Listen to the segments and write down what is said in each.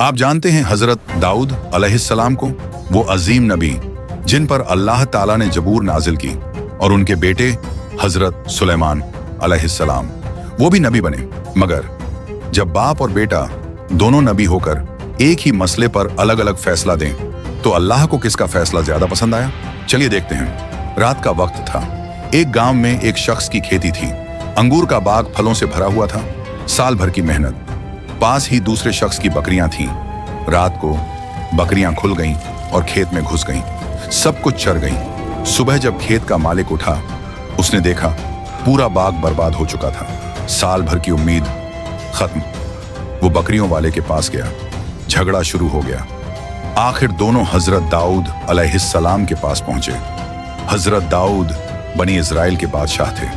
आप जानते हैं हजरत दाऊद अलैहिस्सलाम को, वो अजीम नबी जिन पर अल्लाह ताला ने जबूर नाजिल की, और उनके बेटे हजरत सुलेमान अलैहिस्सलाम वो भी नबी बने। मगर जब बाप और बेटा दोनों नबी होकर एक ही मसले पर अलग अलग फैसला दें तो अल्लाह को किसका फैसला ज्यादा पसंद आया? चलिए देखते हैं। रात का वक्त था। एक गांव में एक शख्स की खेती थी। अंगूर का बाग फलों से भरा हुआ था। साल भर की मेहनत। पास ही दूसरे शख्स की बकरियां थीं। रात को बकरियां खुल गईं और खेत में घुस गईं। सब कुछ चर गईं। सुबह जब खेत का मालिक उठा, उसने देखा पूरा बाग बर्बाद हो चुका था। साल भर की उम्मीद खत्म। वो बकरियों वाले के पास गया। झगड़ा शुरू हो गया। आखिर दोनों हजरत दाऊद अलैहिस्सलाम के पास पहुंचे। हजरत दाऊद बनी इजराइल के बादशाह थे।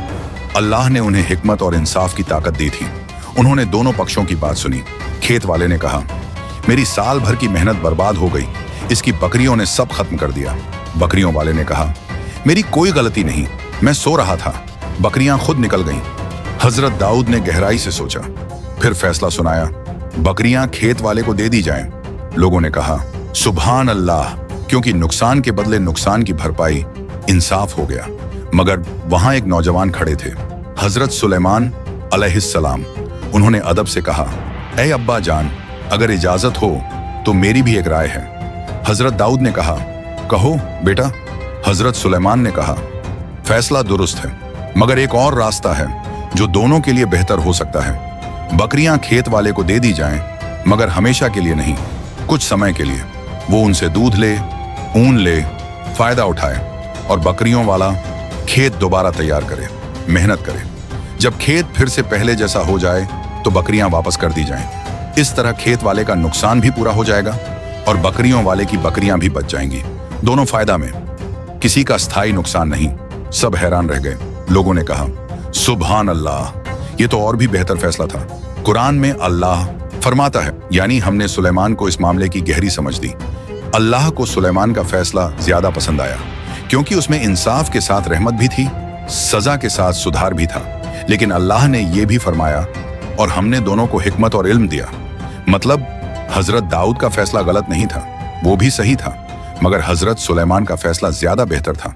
अल्लाह ने उन्हें हिकमत और इंसाफ की ताकत दी थी। उन्होंने दोनों पक्षों की बात सुनी। खेत वाले ने कहा, मेरी साल भर की मेहनत बर्बाद हो गई, इसकी बकरियों ने सब खत्म कर दिया। बकरियों वाले ने कहा, मेरी कोई गलती नहीं, मैं सो रहा था, बकरियां खुद निकल गईं। हजरत दाऊद ने गहराई से सोचा, फिर फैसला सुनाया, बकरियां खेत वाले को दे दी जाएं। लोगों ने कहा, सुभान अल्लाह, क्योंकि नुकसान के बदले नुकसान की भरपाई इंसाफ हो गया। मगर वहां एक नौजवान खड़े थे, हजरत सुलेमान अलैहिस्सलाम। उन्होंने अदब से कहा, ऐ अब्बा जान, अगर इजाजत हो तो मेरी भी एक राय है। हजरत दाऊद ने कहा, कहो बेटा। हजरत सुलेमान ने कहा, फैसला दुरुस्त है, मगर एक और रास्ता है जो दोनों के लिए बेहतर हो सकता है। बकरियां खेत वाले को दे दी जाएं, मगर हमेशा के लिए नहीं, कुछ समय के लिए। वो उनसे दूध ले, ऊन ले, फायदा उठाए, और बकरियों वाला खेत दोबारा तैयार करे, मेहनत करे। जब खेत फिर से पहले जैसा हो जाए तो बकरियां वापस कर दी जाएं। इस तरह खेत वाले का नुकसान भी पूरा हो जाएगा और बकरियों वाले की बकरियां भी बच जाएंगी। दोनों फायदा में, किसी का स्थायी नुकसान नहीं। सब हैरान रह गए। लोगों ने कहा, सुभान अल्लाह, ये तो और भी बेहतर फैसला था। कुरान में अल्लाह फरमाता है, यानी हमने सुलेमान को इस मामले की गहरी समझ दी। अल्लाह को सुलेमान का फैसला ज्यादा पसंद आया, क्योंकि उसमें इंसाफ के साथ रहमत भी थी, सजा के साथ सुधार भी था। लेकिन अल्लाह ने यह भी फरमाया, और हमने दोनों को हिकमत और इल्म दिया। मतलब हजरत दाऊद का फैसला गलत नहीं था, वो भी सही था, मगर हजरत सुलेमान का फैसला ज्यादा बेहतर था।